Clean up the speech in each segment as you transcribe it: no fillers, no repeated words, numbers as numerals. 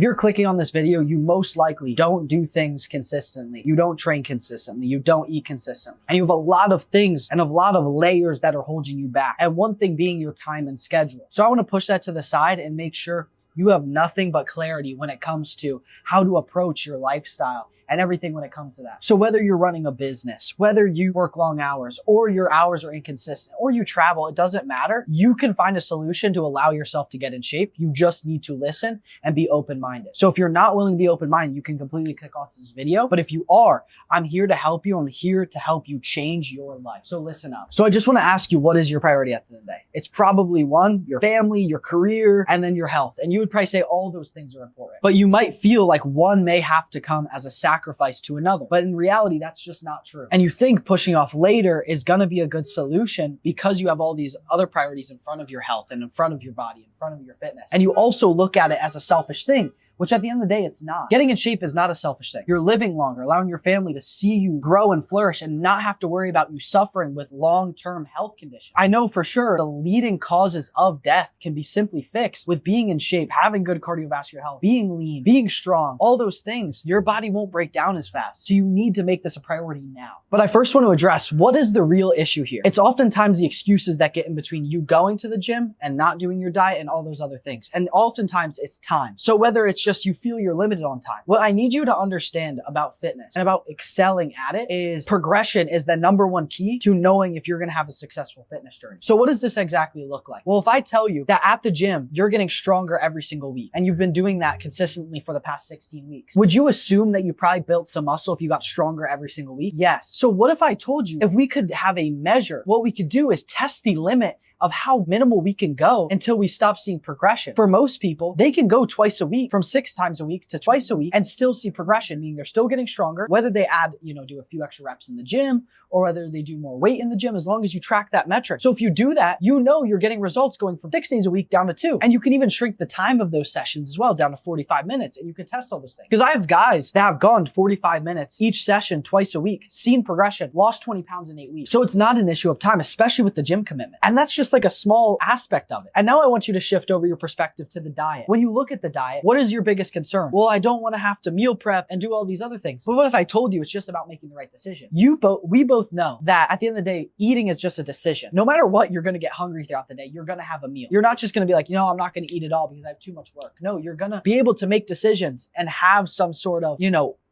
If you're clicking on this video, you most likely don't do things consistently. You don't train consistently. You don't eat consistently. And you have a lot of things and a lot of layers that are holding you back. And one thing being your time and schedule. So I want to push that to the side and make sure you have nothing but clarity when it comes to how to approach your lifestyle and everything when it comes to that. So whether you're running a business, whether you work long hours or your hours are inconsistent or you travel, it doesn't matter. You can find a solution to allow yourself to get in shape. You just need to listen and be open-minded. So if you're not willing to be open-minded, you can completely click off this video. But if you are, I'm here to help you. I'm here to help you change your life. So listen up. So I just want to ask you, what is your priority at the end of the day? It's probably one, your family, your career, and then your health. And you would probably say all those things are important, but you might feel like one may have to come as a sacrifice to another. But in reality, that's just not true. And you think pushing off later is going to be a good solution because you have all these other priorities in front of your health and in front of your body, in front of your fitness. And you also look at it as a selfish thing, which at the end of the day, it's not. Getting in shape is not a selfish thing. You're living longer, allowing your family to see you grow and flourish and not have to worry about you suffering with long-term health conditions. I know for sure the leading causes of death can be simply fixed with being in shape, having good cardiovascular health, being lean, being strong, all those things. Your body won't break down as fast. So you need to make this a priority now. But I first want to address, what is the real issue here? It's oftentimes the excuses that get in between you going to the gym and not doing your diet and all those other things. And oftentimes it's time. So whether it's just you feel you're limited on time, what I need you to understand about fitness and about excelling at it is progression is the number one key to knowing if you're going to have a successful fitness journey. So what does this exactly look like? Well, if I tell you that at the gym, you're getting stronger every single week and you've been doing that consistently for the past 16 weeks, would you assume that you probably built some muscle if you got stronger every single week? Yes. So what if I told you if we could have a measure, what we could do is test the limit of how minimal we can go until we stop seeing progression. For most people, they can go twice a week, from 6 times a week to twice a week and still see progression, meaning they're still getting stronger, whether they add, do a few extra reps in the gym or whether they do more weight in the gym, as long as you track that metric. So if you do that, you're getting results going from 6 days a week down to 2. And you can even shrink the time of those sessions as well down to 45 minutes and you can test all those things. Because I have guys that have gone 45 minutes each session twice a week, seen progression, lost 20 pounds in 8 weeks. So it's not an issue of time, especially with the gym commitment. And that's just like a small aspect of it. And now I want you to shift over your perspective to the diet. When you look at the diet, what is your biggest concern? Well, I don't want to have to meal prep and do all these other things. But what if I told you it's just about making the right decision? We both know that at the end of the day, eating is just a decision. No matter what, you're going to get hungry throughout the day. You're going to have a meal. You're not just going to be like, I'm not going to eat it all because I have too much work. No, you're going to be able to make decisions and have some sort of,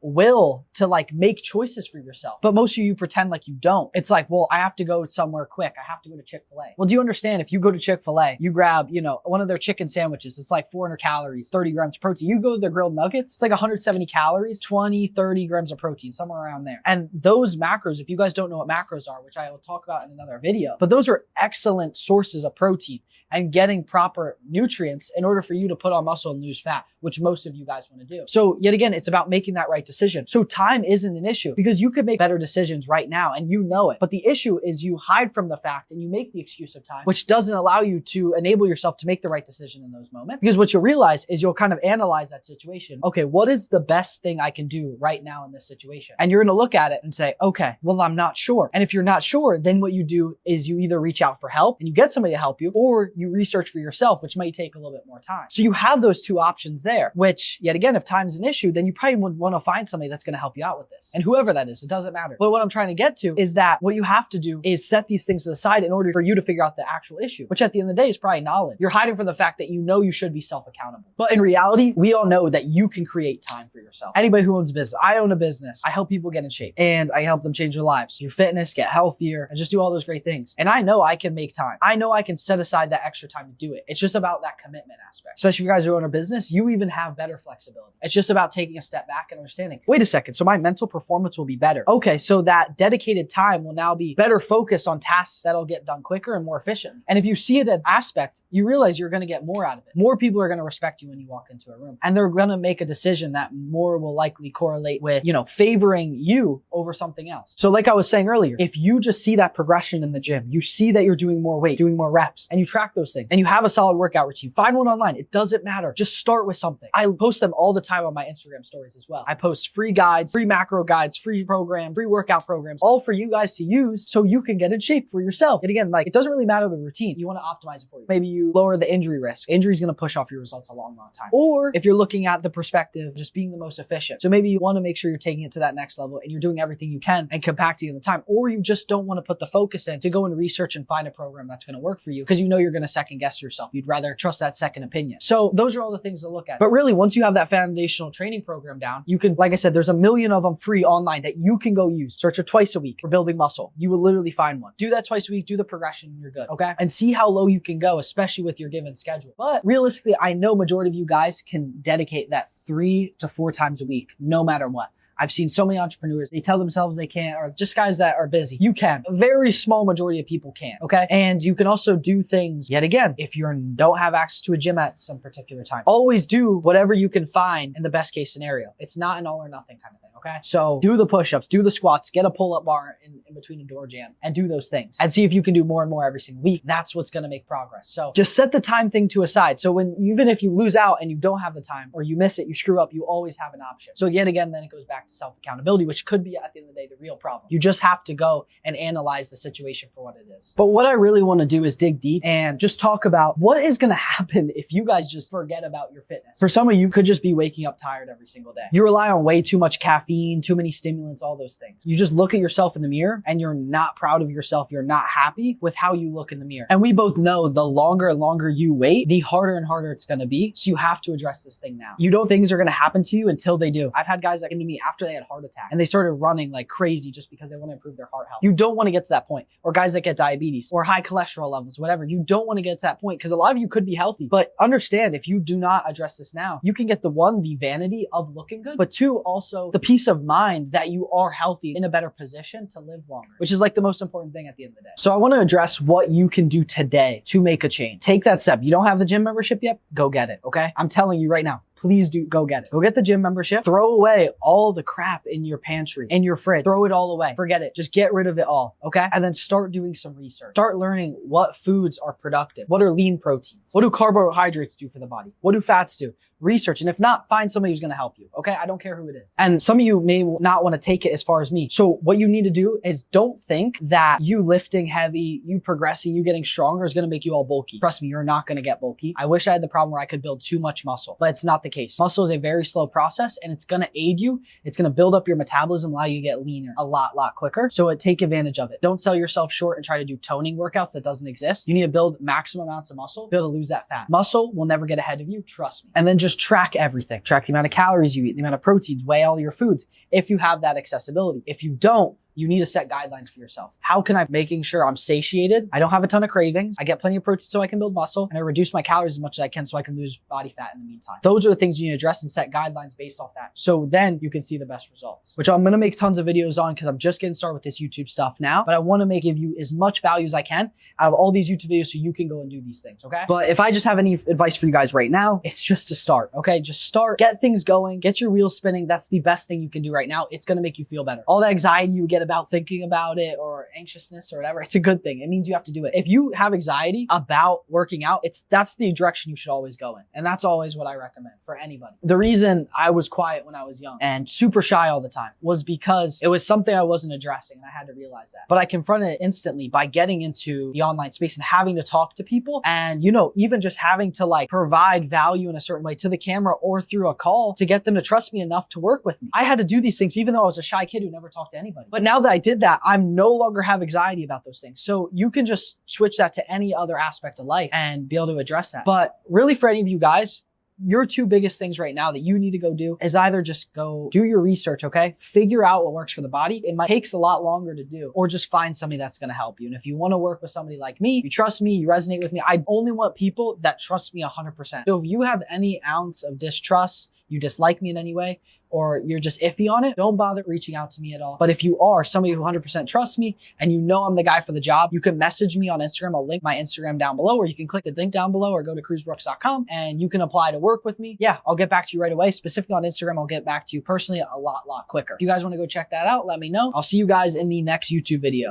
will to make choices for yourself. But most of you pretend like you don't. It's like, well, I have to go somewhere quick. I have to go to Chick-fil-A. Well, do you understand if you go to Chick-fil-A, you grab, one of their chicken sandwiches, it's like 400 calories, 30 grams of protein. You go to their grilled nuggets, it's like 170 calories, 20, 30 grams of protein, somewhere around there. And those macros, if you guys don't know what macros are, which I will talk about in another video, but those are excellent sources of protein and getting proper nutrients in order for you to put on muscle and lose fat, which most of you guys want to do. So yet again, it's about making that right decision. So time isn't an issue because you could make better decisions right now and you know it. But the issue is you hide from the fact and you make the excuse of time, which doesn't allow you to enable yourself to make the right decision in those moments. Because what you'll realize is you'll kind of analyze that situation. Okay, what is the best thing I can do right now in this situation? And you're going to look at it and say, okay, well, I'm not sure. And if you're not sure, then what you do is you either reach out for help and you get somebody to help you, or you research for yourself, which might take a little bit more time. So you have those two options there, which yet again, if time's an issue, then you probably would want to find somebody that's going to help you out with this. And whoever that is, it doesn't matter. But what I'm trying to get to is that what you have to do is set these things to the side in order for you to figure out the actual issue, which at the end of the day is probably knowledge. You're hiding from the fact that you should be self-accountable. But in reality, we all know that you can create time for yourself. Anybody who owns a business, I own a business. I help people get in shape and I help them change their lives through fitness, get healthier, and just do all those great things. And I know I can make time. I know I can set aside that extra time to do it. It's just about that commitment aspect. Especially if you guys who own a business, you even have better flexibility. It's just about taking a step back and understanding, wait a second, so my mental performance will be better. Okay, so that dedicated time will now be better focused on tasks that'll get done quicker and more efficiently. And if you see it as an aspect, you realize you're going to get more out of it. More people are going to respect you when you walk into a room. And they're going to make a decision that more will likely correlate with, favoring you over something else. So like I was saying earlier, if you just see that progression in the gym, you see that you're doing more weight, doing more reps, and you track those things, and you have a solid workout routine, find one online. It doesn't matter. Just start with something. I post them all the time on my Instagram stories as well. I post videos, free guides, free macro guides, free programs, free workout programs, all for you guys to use so you can get in shape for yourself. And again, like, it doesn't really matter the routine. You want to optimize it for you. Maybe you lower the injury risk. Injury is going to push off your results a long, long time. Or if you're looking at the perspective of just being the most efficient. So maybe you want to make sure you're taking it to that next level and you're doing everything you can and compacting in the time. Or you just don't want to put the focus in to go and research and find a program that's going to work for you because you know you're going to second guess yourself. You'd rather trust that second opinion. So those are all the things to look at. But really, once you have that foundational training program down, you can, like I said, there's a million of them free online that you can go use. Search for twice a week for building muscle. You will literally find one. Do that twice a week, do the progression, and you're good. Okay. And see how low you can go, especially with your given schedule. But realistically, I know majority of you guys can dedicate that 3 to 4 times a week, no matter what. I've seen so many entrepreneurs, they tell themselves they can't, or just guys that are busy. You can. A very small majority of people can, okay? And you can also do things, yet again, if you don't have access to a gym at some particular time. Always do whatever you can find in the best case scenario. It's not an all or nothing kind of thing, okay? So do the push-ups, do the squats, get a pull-up bar in between a door jam, and do those things. And see if you can do more and more every single week. That's what's gonna make progress. So just set the time thing to aside. So even if you lose out and you don't have the time, or you miss it, you screw up, you always have an option. So yet again, then it goes back to self-accountability, which could be at the end of the day the real problem. You just have to go and analyze the situation for what it is. But what I really want to do is dig deep and just talk about what is going to happen if you guys just forget about your fitness. For some of you, could just be waking up tired every single day. You rely on way too much caffeine, too many stimulants, all those things. You just look at yourself in the mirror and you're not proud of yourself. You're not happy with how you look in the mirror. And we both know the longer and longer you wait, the harder and harder it's going to be. So you have to address this thing now. You know things are going to happen to you until they do. I've had guys that came to me after they had heart attack and they started running like crazy just because they want to improve their heart health. You don't want to get to that point. Or guys that get diabetes or high cholesterol levels, whatever. You don't want to get to that point because a lot of you could be healthy. But understand, if you do not address this now, you can get the vanity of looking good, but 2, also the peace of mind that you are healthy, in a better position to live longer, which is like the most important thing at the end of the day. So I want to address what you can do today to make a change. Take that step. You don't have the gym membership yet? Go get it, okay? I'm telling you right now, please do go get it. Go get the gym membership. Throw away all the crap in your pantry, in your fridge. Throw it all away. Forget it. Just get rid of it all, okay? And then start doing some research. Start learning what foods are productive. What are lean proteins? What do carbohydrates do for the body? What do fats do? Research. And if not, find somebody who's going to help you. Okay. I don't care who it is. And some of you may not want to take it as far as me. So what you need to do is don't think that you lifting heavy, you progressing, you getting stronger is going to make you all bulky. Trust me, you're not going to get bulky. I wish I had the problem where I could build too much muscle, but it's not the case. Muscle is a very slow process and it's going to aid you. It's going to build up your metabolism, allow you to get leaner a lot quicker. So take advantage of it. Don't sell yourself short and try to do toning workouts that doesn't exist. You need to build maximum amounts of muscle, be able to lose that fat. Muscle will never get ahead of you. Trust me. And then just track everything. Track the amount of calories you eat, the amount of proteins, weigh all your foods if you have that accessibility. If you don't, you need to set guidelines for yourself. How can I making sure I'm satiated? I don't have a ton of cravings. I get plenty of protein so I can build muscle and I reduce my calories as much as I can so I can lose body fat in the meantime. Those are the things you need to address and set guidelines based off that. So then you can see the best results, which I'm going to make tons of videos on because I'm just getting started with this YouTube stuff now, but I want to give you as much value as I can out of all these YouTube videos so you can go and do these things. Okay. But if I just have any advice for you guys right now, it's just to start. Okay. Just start, get things going, get your wheels spinning. That's the best thing you can do right now. It's going to make you feel better. All the anxiety you get about thinking about it or anxiousness or whatever, it's a good thing. It means you have to do it. If you have anxiety about working out, that's the direction you should always go in. And that's always what I recommend for anybody. The reason I was quiet when I was young and super shy all the time was because it was something I wasn't addressing and I had to realize that. But I confronted it instantly by getting into the online space and having to talk to people and, even just having to like provide value in a certain way to the camera or through a call to get them to trust me enough to work with me. I had to do these things even though I was a shy kid who never talked to anybody. But now that I did that, I'm no longer have anxiety about those things. So you can just switch that to any other aspect of life and be able to address that. But really for any of you guys, your 2 biggest things right now that you need to go do is either just go do your research, okay? Figure out what works for the body. It takes a lot longer to do, or just find somebody that's going to help you. And if you want to work with somebody like me, you trust me, you resonate with me, I only want people that trust me 100%. So if you have any ounce of distrust, you dislike me in any way, or you're just iffy on it, don't bother reaching out to me at all. But if you are somebody who 100% trusts me and you know I'm the guy for the job, you can message me on Instagram. I'll link my Instagram down below, or you can click the link down below or go to cruzbrooks.com and you can apply to work with me. Yeah, I'll get back to you right away. Specifically on Instagram, I'll get back to you personally a lot quicker. If you guys want to go check that out, let me know. I'll see you guys in the next YouTube video.